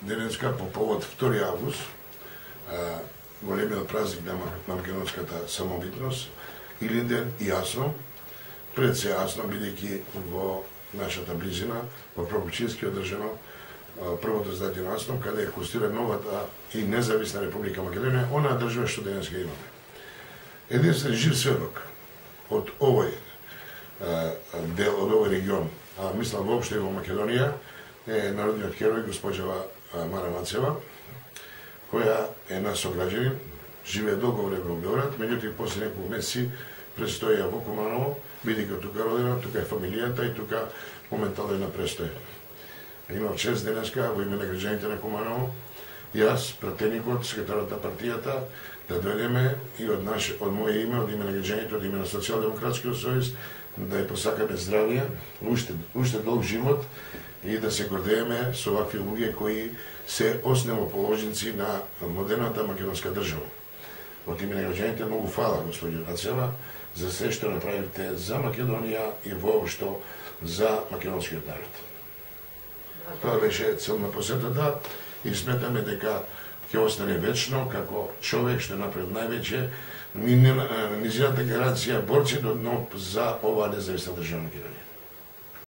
денеска по повод 2 август, големиот празник на македонската самобитност, Илинден и јасно, пред се јасно, бидејќи во нашата близина, во Прокопчински одржано првото издадено јасно, каде е конституира новата и независна Република Македонија, она држава што денеска имаме. Единствен жив сведок од овој дел, од овој регион, а мислам воопшто и во Македонија, е народниот херој госпоđа Мара Мацева, која е наш сограđанин, живее долго време во Белград, меѓутоа после неколку месеци престоја во Куманово, бидејќи тука родена, тука е фамилијата и тука моментално е на престој. Имав чест денеска во име на граѓаните на Куманово, јас, пратеникот, секретарот на партијата, да дојдеме и од моје име, од име на граѓаните, од име на Социјалдемократскиот сојуз, да ја посакаме здравје, уште долг живот и да се гордееме со вакви луѓе кои се основоположници на модерната македонска држава. Од име на граѓаните многу фала, господино Нацева, за се што направите за Македонија и воопшто за македонскиот народ. Тоа беше цел на посетата и сметаме дека ќе остане вечно како човек што направи највеќе низината гаранција борци до дно за оваа независна држава Македонија.